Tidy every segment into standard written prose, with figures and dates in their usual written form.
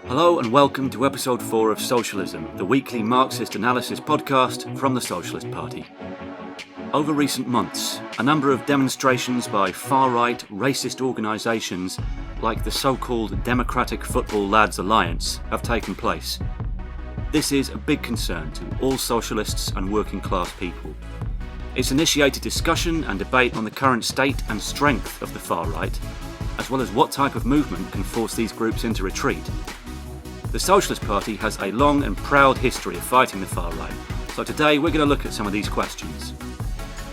Hello and welcome to episode 4 of Socialism, the weekly Marxist analysis podcast from the Socialist Party. Over recent months, a number of demonstrations by far-right racist organisations like the so-called Democratic Football Lads Alliance have taken place. This is a big concern to all socialists and working class people. It's initiated discussion and debate on the current state and strength of the far right, as well as what type of movement can force these groups into retreat. The Socialist Party has a long and proud history of fighting the far right, so today we're going to look at some of these questions.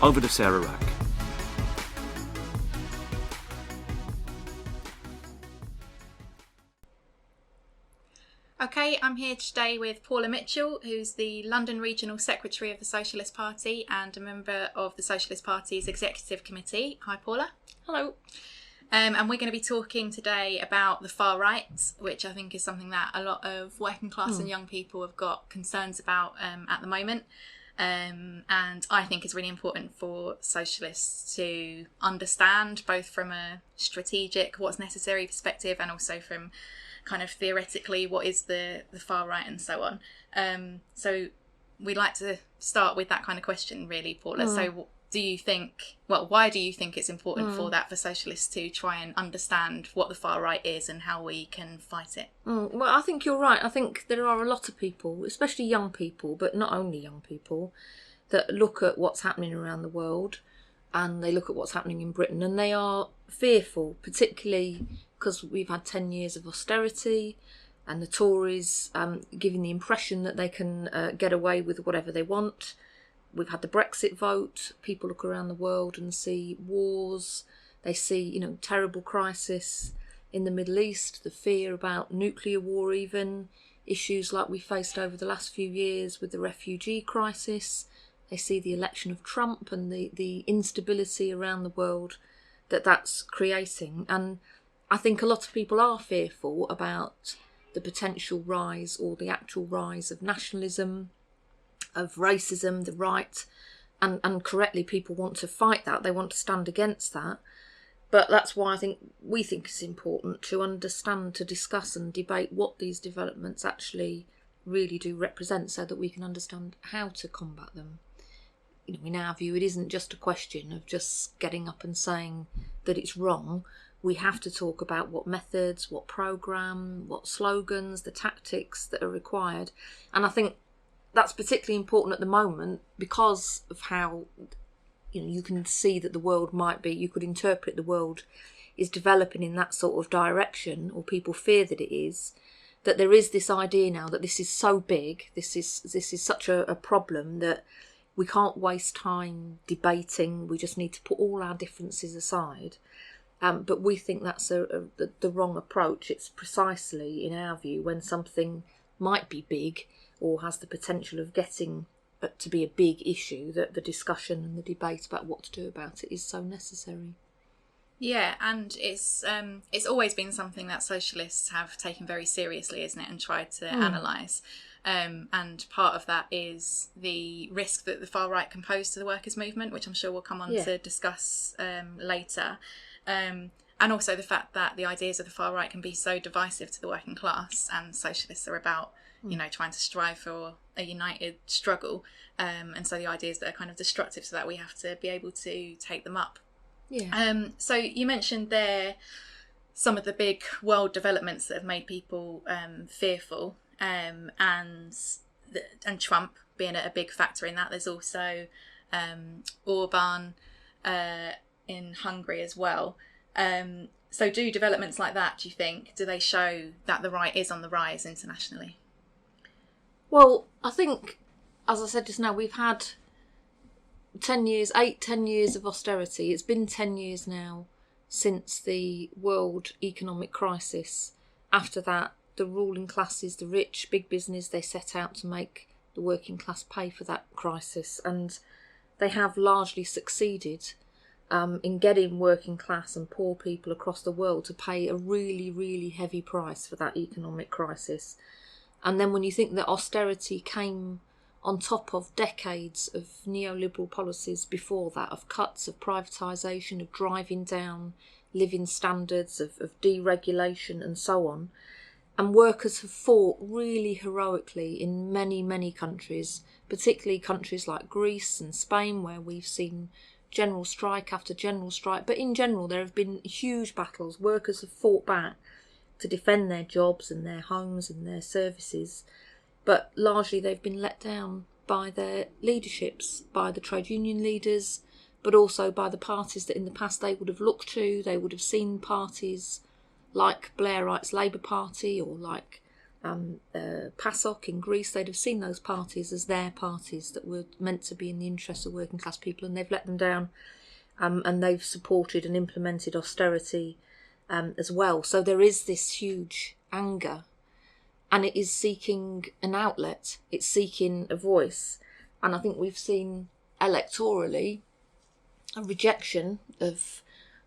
Over to Sarah Rack. Okay, I'm here today with Paula Mitchell, who's the London Regional Secretary of the Socialist Party and a member of the Socialist Party's Executive Committee. Hi, Paula. Hello. And we're going to be talking today about the far right, which I think is something that a lot of working class and young people have got concerns about at the moment. And I think it's really important for socialists to understand, both from a strategic, what's necessary perspective, and also from kind of theoretically what is the far right and so on. So we'd like to start with that kind of question, really, Paula. So why do you think it's important for socialists to try and understand what the far right is and how we can fight it? Well, I think you're right. I think there are a lot of people, especially young people, but not only young people, that look at what's happening around the world and they look at what's happening in Britain and they are fearful, particularly because we've had 10 years of austerity and the Tories giving the impression that they can get away with whatever they want. We've had the Brexit vote. People look around the world and see wars. They see, terrible crisis in the Middle East, the fear about nuclear war even, issues like we faced over the last few years with the refugee crisis. They see the election of Trump and the instability around the world that's creating. And I think a lot of people are fearful about the potential rise or the actual rise of nationalism, of racism, the right, and correctly people want to fight that, they want to stand against that. But that's why we think it's important to understand, to discuss and debate what these developments actually really do represent so that we can understand how to combat them. In our view, it isn't just a question of just getting up and saying that it's wrong. We have to talk about what methods, what programme, what slogans, the tactics that are required. And I think that's particularly important at the moment because of how, you can see that the world you could interpret the world is developing in that sort of direction, or people fear that it is, that there is this idea now that this is so big, this is such a problem that we can't waste time debating, we just need to put all our differences aside. But we think that's the wrong approach. It's precisely, in our view, when something might be big or has the potential of getting to be a big issue, that the discussion and the debate about what to do about it is so necessary. Yeah, and it's always been something that socialists have taken very seriously, isn't it, and tried to analyse. And part of that is the risk that the far right can pose to the workers' movement, which I'm sure we'll come on to discuss later. And also the fact that the ideas of the far right can be so divisive to the working class, and socialists are about trying to strive for a united struggle. And so the ideas that are kind of destructive to that, we have to be able to take them up. Yeah. So you mentioned there some of the big world developments that have made people fearful, and Trump being a big factor in that. There's also Orban in Hungary as well. So do developments like that, do you think, do they show that the right is on the rise internationally? Well, I think, as I said just now, we've had 10 years of austerity. It's been 10 years now since the world economic crisis. After that, the ruling classes, the rich, big business, they set out to make the working class pay for that crisis. And they have largely succeeded in getting working class and poor people across the world to pay a really, really heavy price for that economic crisis. And then when you think that austerity came on top of decades of neoliberal policies before that, of cuts, of privatisation, of driving down living standards, of deregulation and so on, And workers have fought really heroically in many, many countries, particularly countries like Greece and Spain, where we've seen general strike after general strike. But in general, there have been huge battles. Workers have fought back to defend their jobs and their homes and their services. But largely they've been let down by their leaderships, by the trade union leaders, but also by the parties that in the past they would have looked to. They would have seen parties like Blairite's Labour Party or like PASOK in Greece. They'd have seen those parties as their parties that were meant to be in the interests of working class people, and they've let them down, and they've supported and implemented austerity as well. So there is this huge anger, and it is seeking an outlet, it's seeking a voice. And I think we've seen electorally a rejection of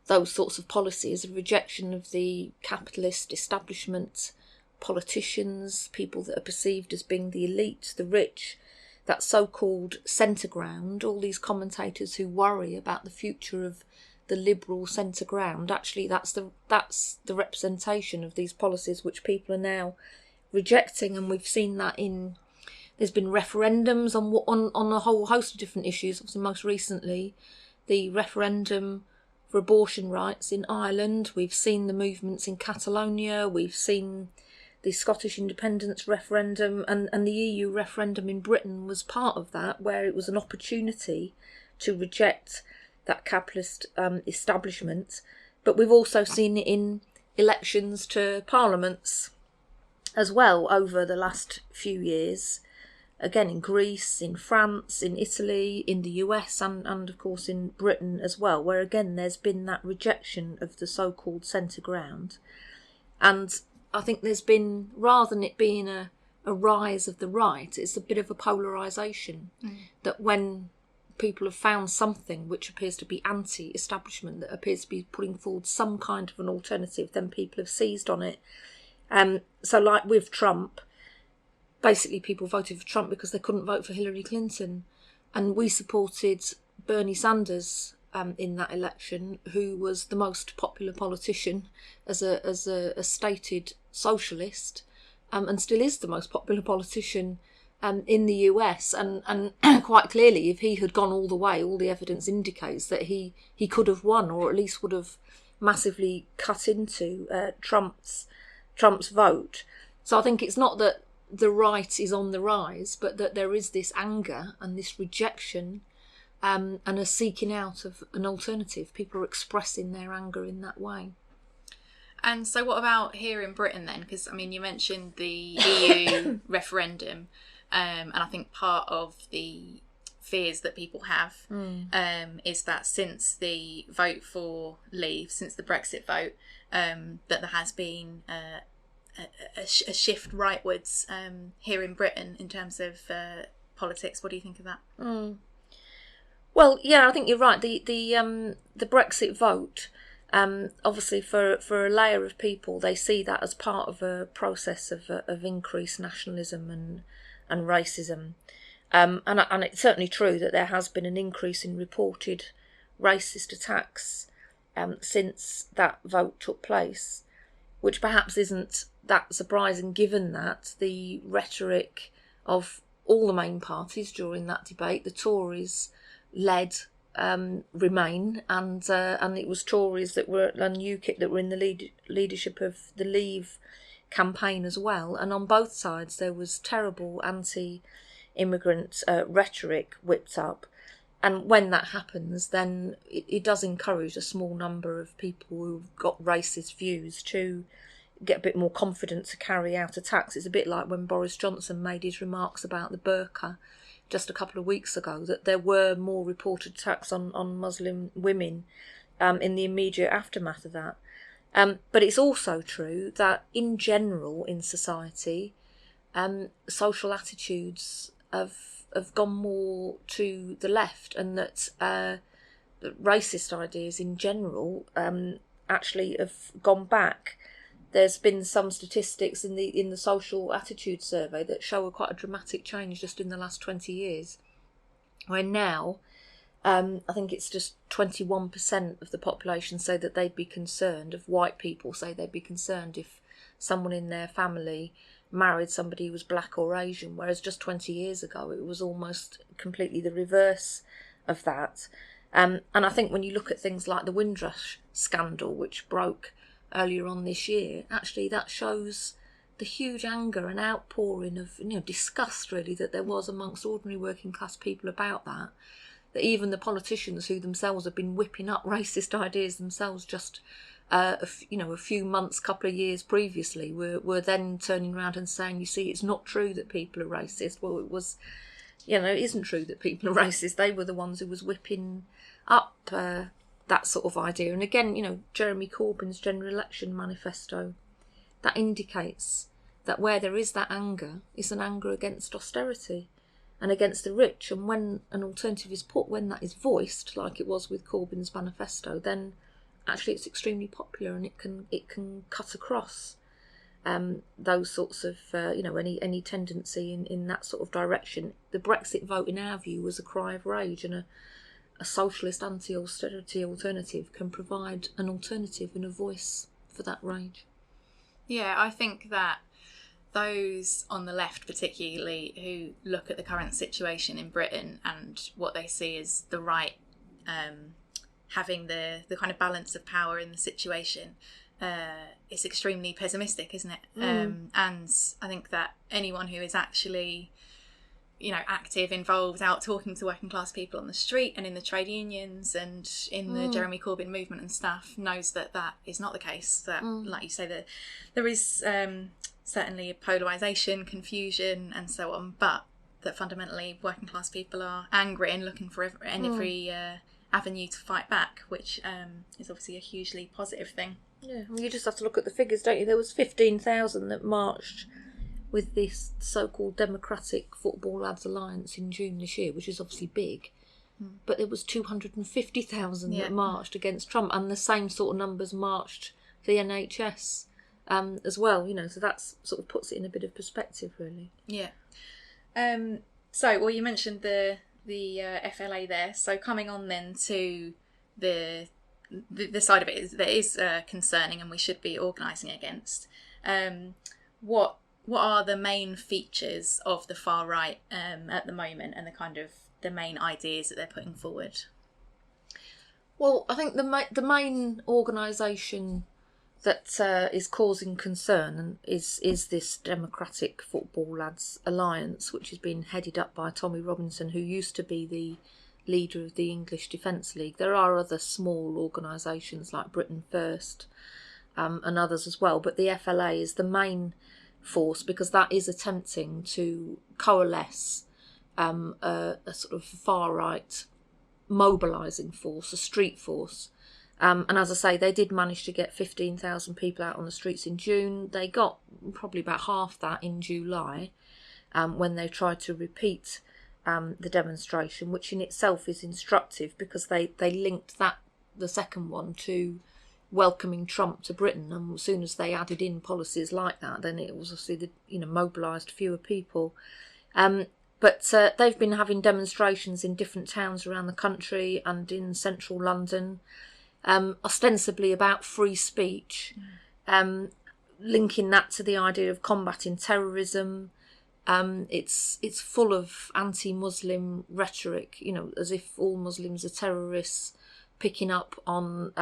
those sorts of policies, a rejection of the capitalist establishment, politicians, people that are perceived as being the elite, the rich, that so-called centre ground, all these commentators who worry about the future of the liberal centre ground. Actually, that's the representation of these policies which people are now rejecting, and we've seen that there's been referendums on a whole host of different issues. Obviously, most recently, the referendum for abortion rights in Ireland. We've seen the movements in Catalonia. We've seen the Scottish independence referendum, and the EU referendum in Britain was part of that, where it was an opportunity to reject that capitalist establishment. But we've also seen it in elections to parliaments as well over the last few years. Again, in Greece, in France, in Italy, in the US, and of course in Britain as well, where again there's been that rejection of the so-called centre ground. And I think there's been, rather than it being a rise of the right, it's a bit of a polarisation. That when people have found something which appears to be anti-establishment, that appears to be putting forward some kind of an alternative, then people have seized on it. So like with Trump, basically people voted for Trump because they couldn't vote for Hillary Clinton. And we supported Bernie Sanders in that election, who was the most popular politician as a stated socialist, and still is the most popular politician in the US. And quite clearly, if he had gone all the way, all the evidence indicates that he could have won, or at least would have massively cut into Trump's vote. So I think it's not that the right is on the rise, but that there is this anger and this rejection, and a seeking out of an alternative. People are expressing their anger in that way. And so what about here in Britain then? Because, I mean, you mentioned the EU referendum, and I think part of the fears that people have is that since the vote for leave, since the Brexit vote, that there has been a shift rightwards here in Britain in terms of politics. What do you think of that? Well, yeah, I think you're right. The Brexit vote, obviously for a layer of people, they see that as part of a process of increased nationalism and racism. And it's certainly true that there has been an increase in reported racist attacks since that vote took place, which perhaps isn't that surprising given that the rhetoric of all the main parties during that debate, the Tories led Remain, and it was Tories and UKIP that were in the leadership of the Leave campaign as well. And on both sides there was terrible anti-immigrant rhetoric whipped up. And when that happens, then it does encourage a small number of people who've got racist views to get a bit more confident to carry out attacks. It's a bit like when Boris Johnson made his remarks about the burqa just a couple of weeks ago, that there were more reported attacks on Muslim women in the immediate aftermath of that. But it's also true that in general in society, social attitudes have gone more to the left, and that racist ideas in general actually have gone back. There's been some statistics in the social attitude survey that show quite a dramatic change just in the last 20 years, where now I think it's just 21% of the population say that they'd be concerned, of white people say they'd be concerned if someone in their family married somebody who was black or Asian, whereas just 20 years ago it was almost completely the reverse of that. And I think when you look at things like the Windrush scandal, which broke earlier on this year, actually that shows the huge anger and outpouring of disgust really that there was amongst ordinary working class people about that even the politicians who themselves have been whipping up racist ideas themselves just a few months, couple of years previously were then turning around and saying, you see, it's not true that people are racist. Well, it was, it isn't true that people are racist. They were the ones who was whipping up that sort of idea. And again, Jeremy Corbyn's general election manifesto, that indicates that where there is that anger, it's an anger against austerity and against the rich. And when an alternative is put, when that is voiced, like it was with Corbyn's manifesto, then actually it's extremely popular and it can cut across those sorts of, any tendency in that sort of direction. The Brexit vote, in our view, was a cry of rage, and a socialist anti-austerity alternative can provide an alternative and a voice for that rage. Yeah, I think that those on the left particularly who look at the current situation in Britain and what they see as the right having the kind of balance of power in the situation, it's extremely pessimistic, isn't it? And I think that anyone who is actually active, involved, out talking to working class people on the street and in the trade unions and in the Jeremy Corbyn movement and stuff knows that that is not the case. That, like you say, that there is certainly a polarisation, confusion and so on, but that fundamentally working class people are angry and looking for every avenue to fight back, which is obviously a hugely positive thing. Yeah, well, you just have to look at the figures, don't you? There was 15,000 that marched with this so-called Democratic Football Lads Alliance in June this year, which is obviously big, but there was 250,000 that marched against Trump, and the same sort of numbers marched for the NHS as well, so that sort of puts it in a bit of perspective, really. Yeah. You mentioned the FLA there, so coming on then to the side of it that is concerning and we should be organising against. What are the main features of the far right at the moment, and the kind of the main ideas that they're putting forward? Well, I think the main organisation that is causing concern is this Democratic Football Lads Alliance, which has been headed up by Tommy Robinson, who used to be the leader of the English Defence League. There are other small organisations like Britain First and others as well, but the FLA is the main force because that is attempting to coalesce a sort of far-right mobilising force, a street force. And as I say, they did manage to get 15,000 people out on the streets in June. They got probably about half that in July when they tried to repeat the demonstration, which in itself is instructive because they linked the second one to welcoming Trump to Britain, and as soon as they added in policies like that, then it was obviously mobilised fewer people. But they've been having demonstrations in different towns around the country and in central London, ostensibly about free speech, linking that to the idea of combating terrorism. It's full of anti-Muslim rhetoric, as if all Muslims are terrorists, picking up on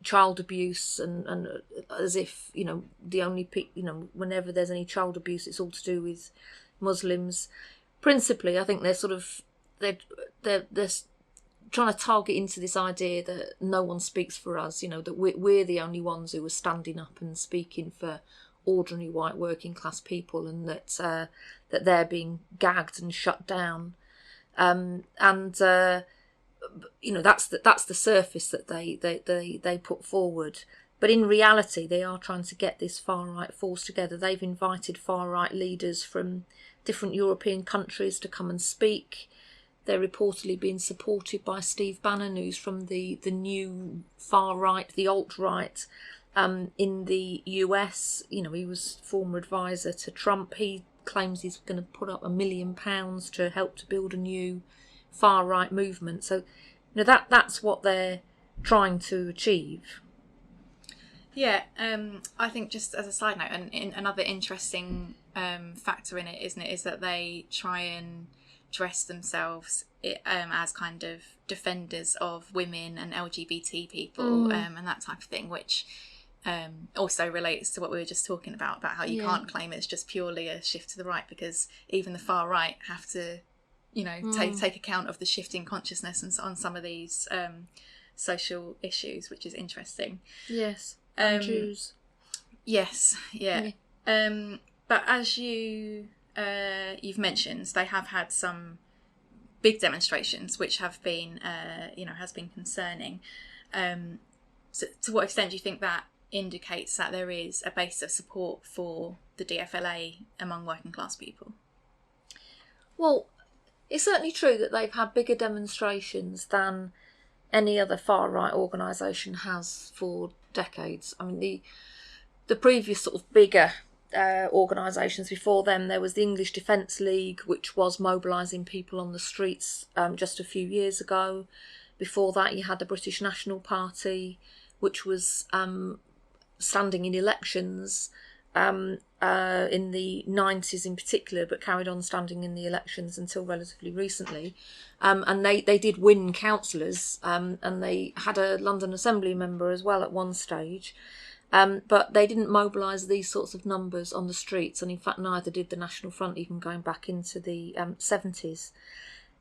child abuse and as if the only whenever there's any child abuse, it's all to do with Muslims. Principally, I think they're trying to target into this idea that no one speaks for us, that we're the only ones who are standing up and speaking for ordinary white working class people, and that they're being gagged and shut down, that's the surface that they put forward. But in reality, they are trying to get this far right force together. They've invited far right leaders from different European countries to come and speak. They're reportedly being supported by Steve Bannon, who's from the new far right, the alt right, in the US. He was former advisor to Trump. He claims he's going to put up £1 million to help to build a new far right movement. So that's what they're trying to achieve. Yeah, I think just as a side note, and another interesting factor in it, isn't it, is that they try and dress themselves as kind of defenders of women and LGBT people and that type of thing, which also relates to what we were just talking about how you can't claim it's just purely a shift to the right, because even the far right have to, take account of the shifting consciousness and on some of these social issues, which is interesting. Yes. And Jews. Yes, yeah. But as you've mentioned, they have had some big demonstrations, which have been, has been concerning. So to what extent do you think that indicates that there is a base of support for the DFLA among working class people? Well, it's certainly true that they've had bigger demonstrations than any other far-right organisation has for decades. I mean, the previous sort of bigger organisations before them, there was the English Defence League, which was mobilising people on the streets just a few years ago. Before that, you had the British National Party, which was standing in elections in the 90s in particular, but carried on standing in the elections until relatively recently. And they did win councillors, and they had a London Assembly member as well at one stage. But they didn't mobilise these sorts of numbers on the streets, and in fact neither did the National Front, even going back into the 70s.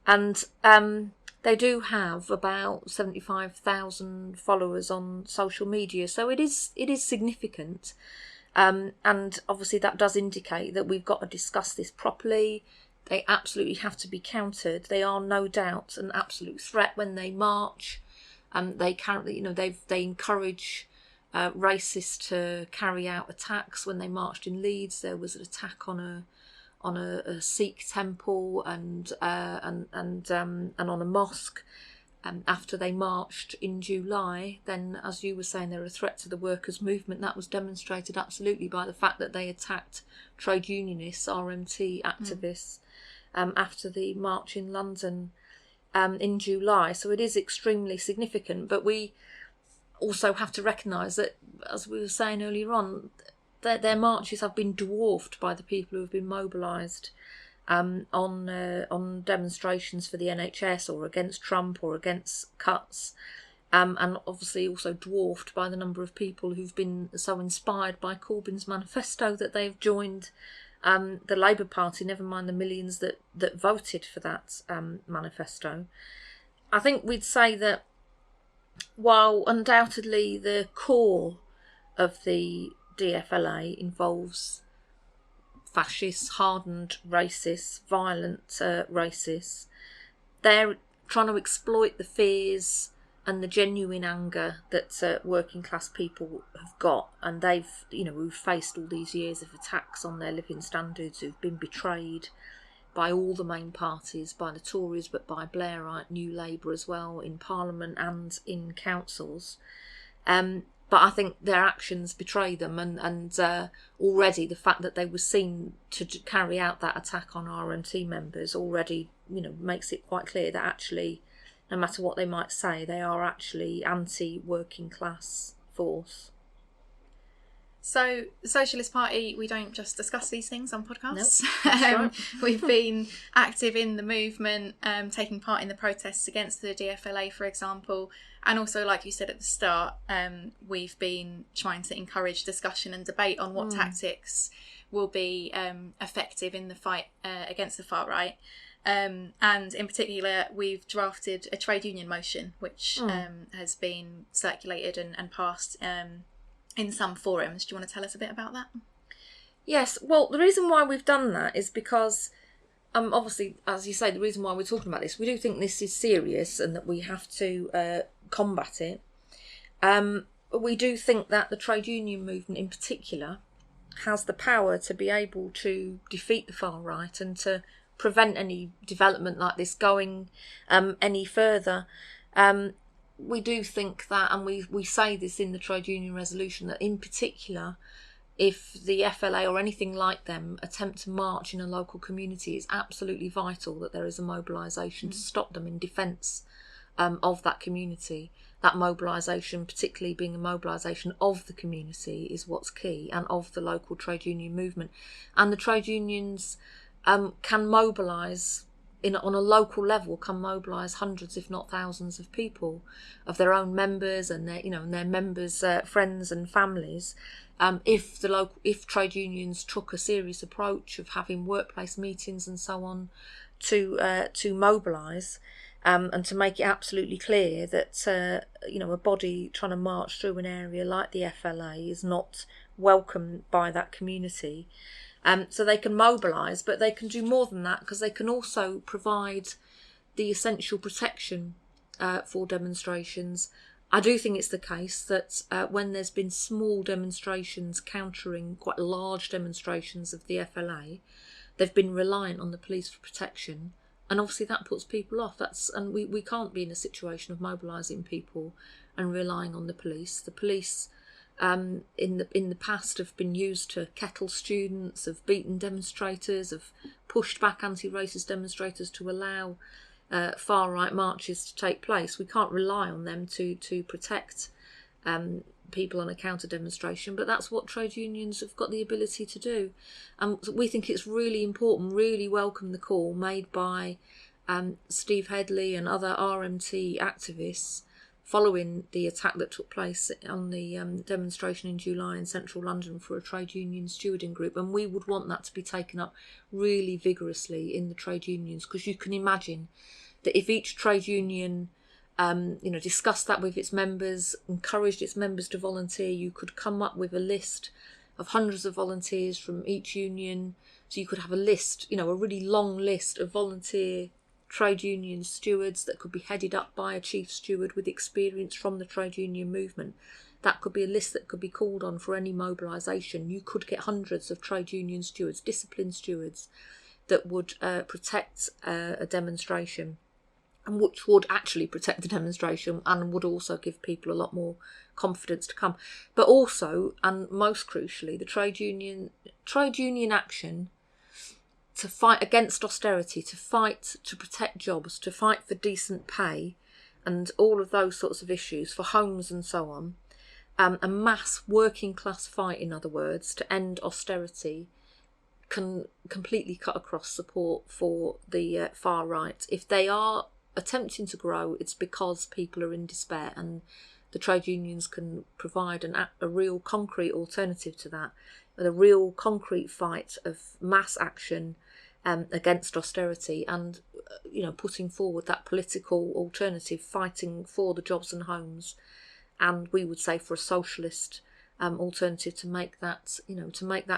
And they do have about 75,000 followers on social media, so it is significant. And obviously that does indicate that we've got to discuss this properly. They absolutely have to be countered. They are no doubt an absolute threat when they march. They currently, they encourage racists to carry out attacks. When they marched in Leeds, there was an attack on a Sikh temple and on a mosque. After they marched in July, then, as you were saying, they're a threat to the workers' movement. That was demonstrated absolutely by the fact that they attacked trade unionists, RMT activists, after the march in London in July. So it is extremely significant. But we also have to recognise that, as we were saying earlier on, their marches have been dwarfed by the people who have been mobilised on demonstrations for the NHS or against Trump or against cuts, and obviously also dwarfed by the number of people who've been so inspired by Corbyn's manifesto that they've joined the Labour Party, never mind the millions that voted for that manifesto. I think we'd say that while undoubtedly the core of the DFLA involves fascists, hardened racists, violent racists, they're trying to exploit the fears and the genuine anger that working class people have got, and who've faced all these years of attacks on their living standards, who've been betrayed by all the main parties, by the Tories, but by Blairite, New Labour as well, in Parliament and in councils. But I think their actions betray them, and already the fact that they were seen to carry out that attack on RMT members already, makes it quite clear that actually, no matter what they might say, they are actually anti-working class force. So the Socialist Party, we don't just discuss these things on podcasts. Nope, that's right. We've been active in the movement, taking part in the protests against the DFLA, for example. And also, like you said at the start, we've been trying to encourage discussion and debate on what tactics will be effective in the fight against the far right. And in particular, we've drafted a trade union motion, which has been circulated and passed in some forums. Do you want to tell us a bit about that? Yes, well, the reason why we've done that is because, obviously, as you say, the reason why we're talking about this, we do think this is serious and that we have to combat it. We do think that the trade union movement in particular has the power to be able to defeat the far right and to prevent any development like this going any further. We do think that, and we say this in the trade union resolution, that in particular, if the FLA or anything like them attempt to march in a local community, it's absolutely vital that there is a mobilisation to stop them in defence of that community. that mobilisation, particularly being a mobilisation of the community, is what's key, and of the local trade union movement. And the trade unions can mobilise on a local level, can mobilise hundreds, if not thousands, of people, of their own members and their members' friends and families. If trade unions took a serious approach of having workplace meetings and so on to mobilise. And to make it absolutely clear that a body trying to march through an area like the FLA is not welcome by that community. So they can mobilise, but they can do more than that, because they can also provide the essential protection for demonstrations. I do think it's the case that when there's been small demonstrations countering quite large demonstrations of the FLA, they've been reliant on the police for protection. And obviously that puts people off. And we can't be in a situation of mobilising people and relying on the police. The police in the past have been used to kettle students, have beaten demonstrators, have pushed back anti-racist demonstrators to allow far-right marches to take place. We can't rely on them to protect people on a counter-demonstration, but that's what trade unions have got the ability to do. We think it's really important, really welcome the call made by Steve Headley and other RMT activists following the attack that took place on the demonstration in July in central London for a trade union stewarding group, and we would want that to be taken up really vigorously in the trade unions, because you can imagine that if each trade union discussed that with its members, encouraged its members to volunteer, you could come up with a list of hundreds of volunteers from each union. So you could have a list, a really long list of volunteer trade union stewards that could be headed up by a chief steward with experience from the trade union movement. That could be a list that could be called on for any mobilisation. You could get hundreds of trade union stewards, disciplined stewards, that would protect a demonstration, and which would actually protect the demonstration and would also give people a lot more confidence to come. But also, and most crucially, the trade union action to fight against austerity, to fight to protect jobs, to fight for decent pay and all of those sorts of issues, for homes and so on, a mass working class fight, in other words, to end austerity, can completely cut across support for the far right. If they are attempting to grow, it's because people are in despair, and the trade unions can provide a real concrete alternative to that, a real concrete fight of mass action against austerity, and putting forward that political alternative, fighting for the jobs and homes, and we would say for a socialist alternative to make that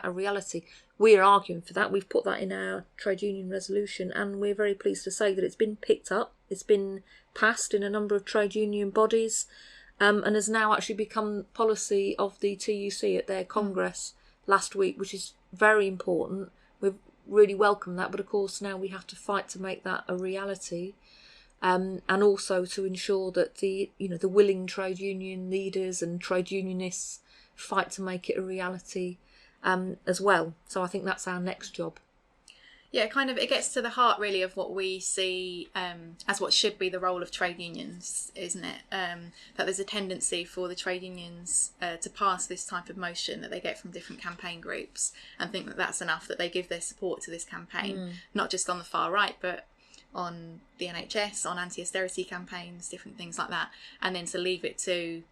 a reality. We're arguing for that. We've put that in our trade union resolution, and we're very pleased to say that it's been picked up. It's been passed in a number of trade union bodies, and has now actually become policy of the TUC at their Congress last week, which is very important. We've really welcomed that, but of course now we have to fight to make that a reality, and also to ensure that the willing trade union leaders and trade unionists fight to make it a reality as well. So I think that's our next job. Yeah, it gets to the heart really of what we see as what should be the role of trade unions, isn't it? That there's a tendency for the trade unions to pass this type of motion that they get from different campaign groups and think that that's enough, that they give their support to this campaign, not just on the far right, but on the NHS, on anti-austerity campaigns, different things like that, and then to leave it to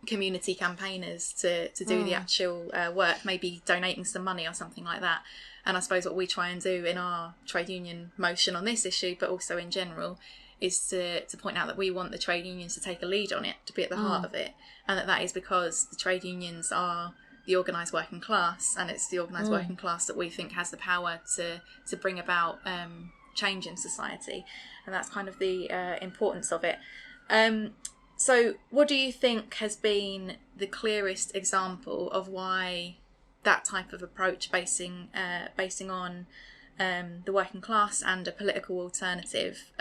community campaigners to do the actual work, maybe donating some money or something like that. And I suppose what we try and do in our trade union motion on this issue, but also in general, is to point out that we want the trade unions to take a lead on it, to be at the heart of it, and that is because the trade unions are the organised working class, and it's the organised working class that we think has the power to bring about change in society, and that's kind of the importance of it. So what do you think has been the clearest example of why that type of approach, basing on the working class and a political alternative,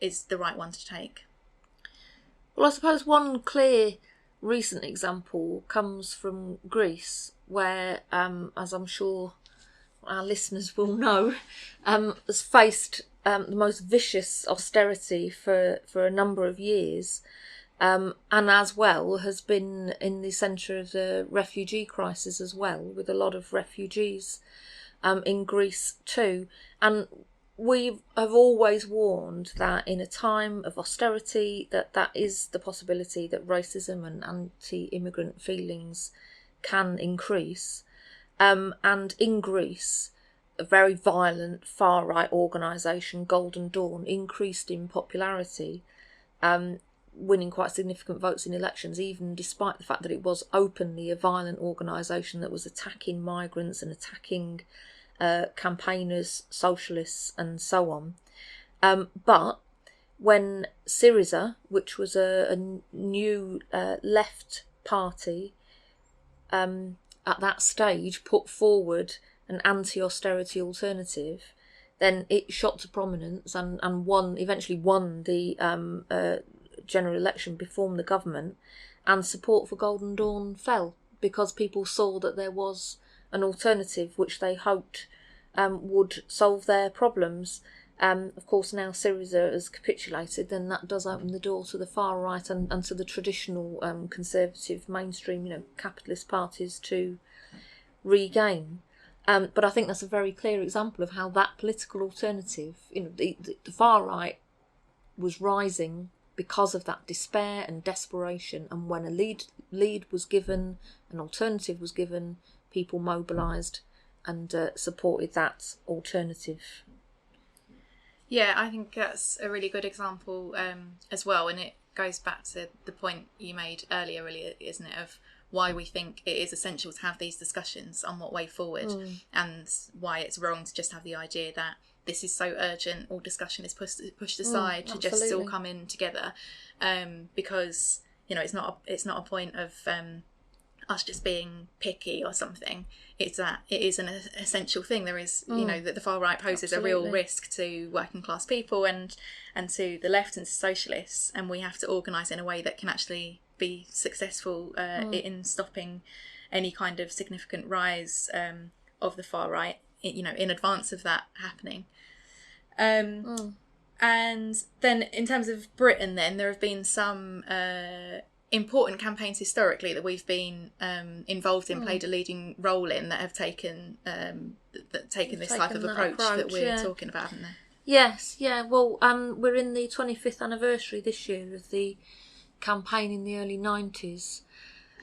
is the right one to take? Well, I suppose one clear recent example comes from Greece, where, as I'm sure our listeners will know, has faced the most vicious austerity for a number of years. and as well has been in the centre of the refugee crisis as well, with a lot of refugees in Greece too. And we have always warned that in a time of austerity that is the possibility that racism and anti-immigrant feelings can increase. And in Greece, a very violent far-right organisation, Golden Dawn, increased in popularity, winning quite significant votes in elections, even despite the fact that it was openly a violent organisation that was attacking migrants and attacking campaigners, socialists and so on. But when Syriza, which was a new left party, at that stage put forward an anti-austerity alternative, then it shot to prominence and eventually won the general election, formed the government, and support for Golden Dawn fell because people saw that there was an alternative which they hoped would solve their problems. Of course, now Syriza has capitulated, then that does open the door to the far right and to the traditional conservative mainstream, capitalist parties to regain. But I think that's a very clear example of how that political alternative, the far right was rising because of that despair and desperation. And when a lead was given, an alternative was given, people mobilised and supported that alternative. Yeah, I think that's a really good example as well, and it goes back to the point you made earlier, really, isn't it, of why we think it is essential to have these discussions on what way forward, and why it's wrong to just have the idea that this is so urgent, all discussion is pushed aside to just all come in together, because it's not a point of us just being picky or something. It's that it is an essential thing. There is, that the far right poses a real risk to working class people and to the left and to socialists, and we have to organise in a way that can actually be successful in stopping any kind of significant rise of the far right, in advance of that happening. And then in terms of Britain, then there have been some important campaigns historically that we've been involved in, played a leading role in, that have taken this type of approach that we're talking about, haven't they? Yes, yeah. Well, we're in the 25th anniversary this year of the campaign in the early 90s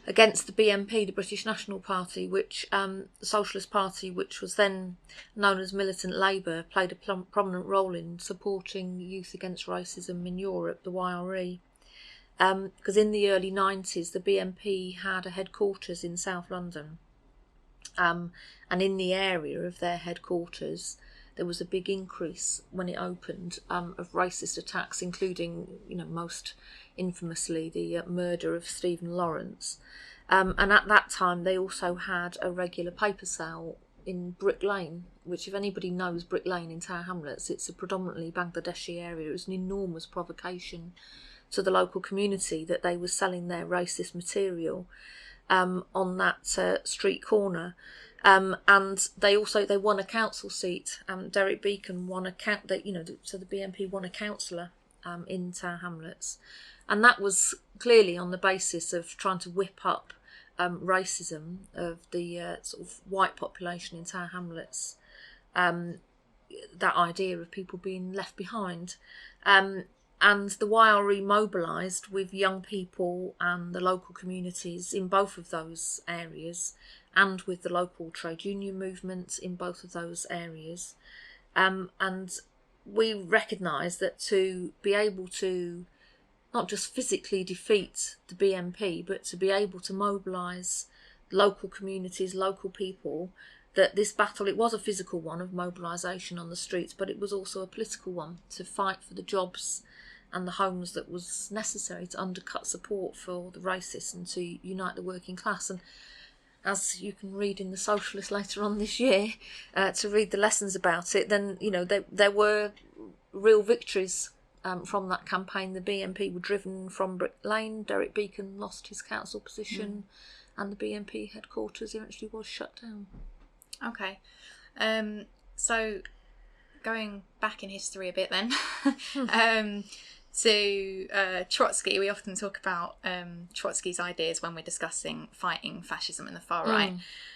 against the BNP, the British National Party, which the Socialist Party, which was then known as Militant Labour, played a prominent role in supporting Youth Against Racism in Europe, the YRE. Because in the early 90s, the BNP had a headquarters in South London. And in the area of their headquarters, there was a big increase when it opened of racist attacks, including, most infamously the murder of Stephen Lawrence. And at that time, they also had a regular paper sale in Brick Lane, which, if anybody knows Brick Lane in Tower Hamlets, it's a predominantly Bangladeshi area. It was an enormous provocation to the local community that they were selling their racist material on that street corner. And they won a council seat. Derek Beacon won so the BNP won a councillor in Tower Hamlets, and that was clearly on the basis of trying to whip up racism of the sort of white population in Tower Hamlets. That idea of people being left behind. And the YRE mobilised with young people and the local communities in both of those areas, and with the local trade union movements in both of those areas. And we recognise that to be able to not just physically defeat the BNP, but to be able to mobilise local communities, local people, that this battle, it was a physical one of mobilisation on the streets, but it was also a political one to fight for the jobs and the homes that was necessary to undercut support for the racists and to unite the working class. And as you can read in The Socialist later on this year, to read the lessons about it, then, there were real victories from that campaign. The BNP were driven from Brick Lane, Derek Beacon lost his council position, and the BNP headquarters eventually was shut down. Okay. So going back in history a bit then, So Trotsky, we often talk about Trotsky's ideas when we're discussing fighting fascism and the far right,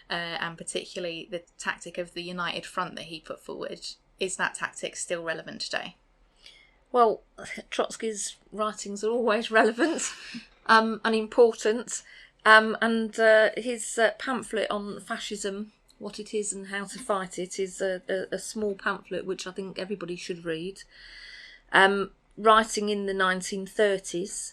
and particularly the tactic of the united front that he put forward. Is that tactic still relevant today? Well, Trotsky's writings are always relevant and important, and his pamphlet on fascism, what it is and how to fight it, is a small pamphlet which I think everybody should read. Writing in the 1930s,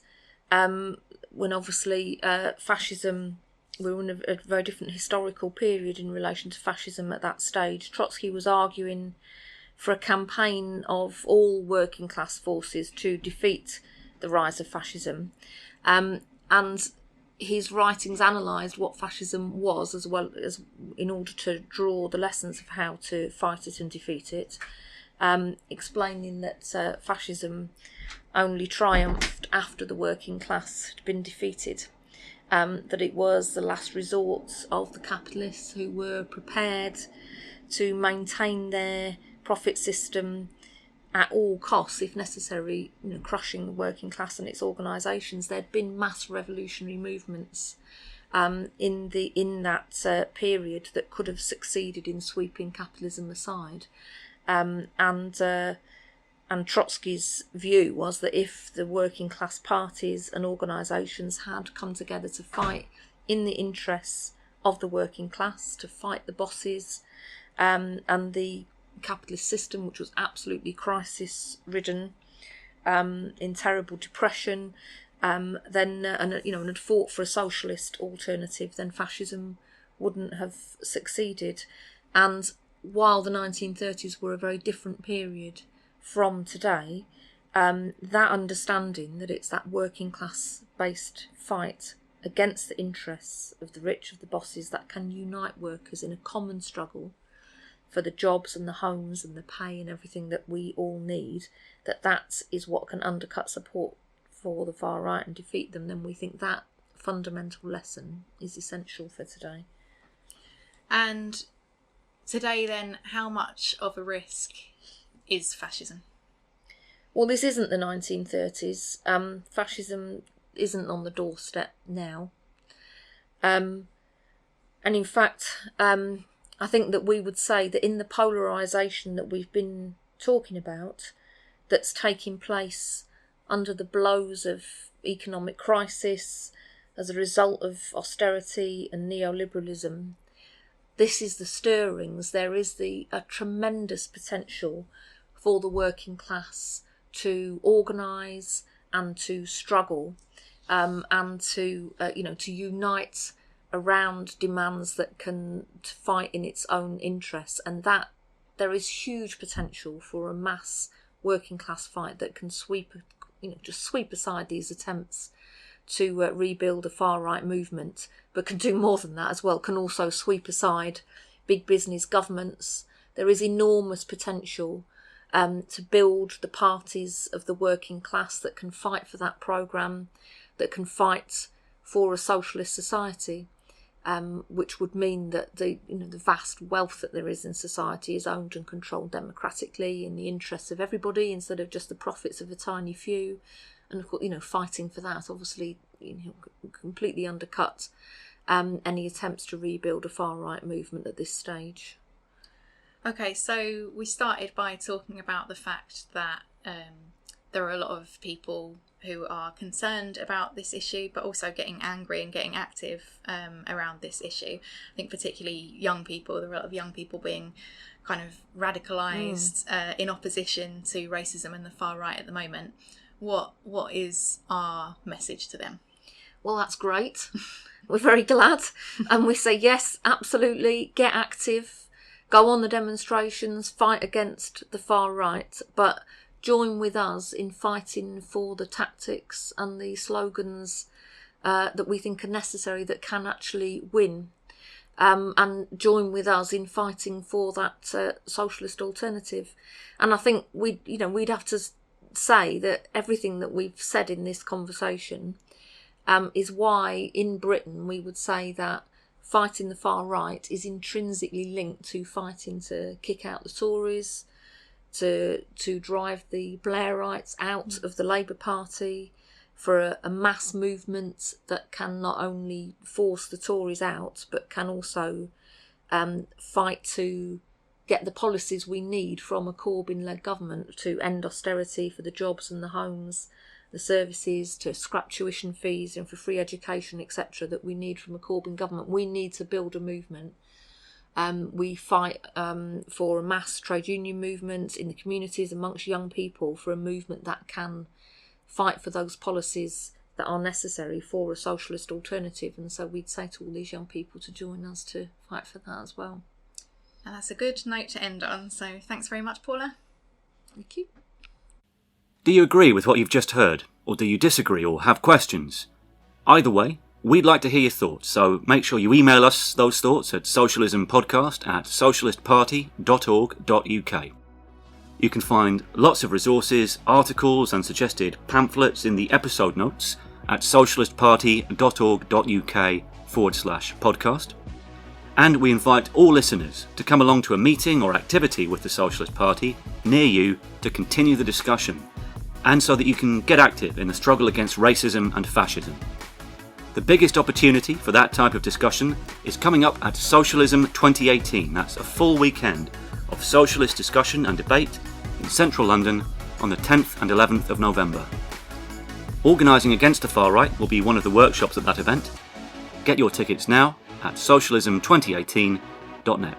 when obviously fascism, we were in a very different historical period in relation to fascism at that stage. Trotsky was arguing for a campaign of all working class forces to defeat the rise of fascism. And his writings analysed what fascism was, as well as in order to draw the lessons of how to fight it and defeat it. Explaining that fascism only triumphed after the working class had been defeated, that it was the last resort of the capitalists who were prepared to maintain their profit system at all costs, if necessary, crushing the working class and its organisations. There'd been mass revolutionary movements in that period that could have succeeded in sweeping capitalism aside. And Trotsky's view was that if the working class parties and organisations had come together to fight in the interests of the working class, to fight the bosses and the capitalist system, which was absolutely crisis-ridden, in terrible depression, and had fought for a socialist alternative, then fascism wouldn't have succeeded. And while the 1930s were a very different period from today, that understanding that it's that working class based fight against the interests of the rich, of the bosses, that can unite workers in a common struggle for the jobs and the homes and the pay and everything that we all need, that is what can undercut support for the far right and defeat them, then we think that fundamental lesson is essential for today. And today, then, how much of a risk is fascism? Well, this isn't the 1930s. Fascism isn't on the doorstep now. And in fact, I think that we would say that in the polarisation that we've been talking about, that's taking place under the blows of economic crisis as a result of austerity and neoliberalism, this is the stirrings. There is a tremendous potential for the working class to organise and to struggle, and to unite around demands that can fight in its own interests, and that there is huge potential for a mass working class fight that can sweep aside these attempts to rebuild a far right movement, but can do more than that as well, can also sweep aside big business, governments. There is enormous potential to build the parties of the working class that can fight for that programme, that can fight for a socialist society, which would mean that the vast wealth that there is in society is owned and controlled democratically in the interests of everybody instead of just the profits of a tiny few. And of course, fighting for that obviously completely undercut any attempts to rebuild a far right movement at this stage. Okay, so we started by talking about the fact that there are a lot of people who are concerned about this issue, but also getting angry and getting active around this issue. I think particularly young people, there are a lot of young people being kind of radicalised in opposition to racism and the far right at the moment. What is our message to them? Well, that's great. We're very glad. And we say, yes, absolutely, get active, go on the demonstrations, fight against the far right, but join with us in fighting for the tactics and the slogans that we think are necessary that can actually win. And join with us in fighting for that socialist alternative. And I think we'd have to say that everything that we've said in this conversation is why in Britain we would say that fighting the far right is intrinsically linked to fighting to kick out the Tories, to drive the Blairites out of the Labour Party, for a mass movement that can not only force the Tories out, but can also fight to get the policies we need from a Corbyn-led government to end austerity for the jobs and the homes, the services, to scrap tuition fees and for free education, etc., that we need from a Corbyn government. We need to build a movement. We fight for a mass trade union movement in the communities amongst young people, for a movement that can fight for those policies that are necessary for a socialist alternative. And so we'd say to all these young people to join us to fight for that as well. And that's a good note to end on. So thanks very much, Paula. Thank you. Do you agree with what you've just heard, or do you disagree or have questions? Either way, we'd like to hear your thoughts, so make sure you email us those thoughts at socialismpodcast@socialistparty.org.uk. You can find lots of resources, articles and suggested pamphlets in the episode notes at socialistparty.org.uk/podcast. And we invite all listeners to come along to a meeting or activity with the Socialist Party near you to continue the discussion, and so that you can get active in the struggle against racism and fascism. The biggest opportunity for that type of discussion is coming up at Socialism 2018. That's a full weekend of socialist discussion and debate in central London on the 10th and 11th of November. Organising against the far right will be one of the workshops at that event. Get your tickets now at socialism2018.net.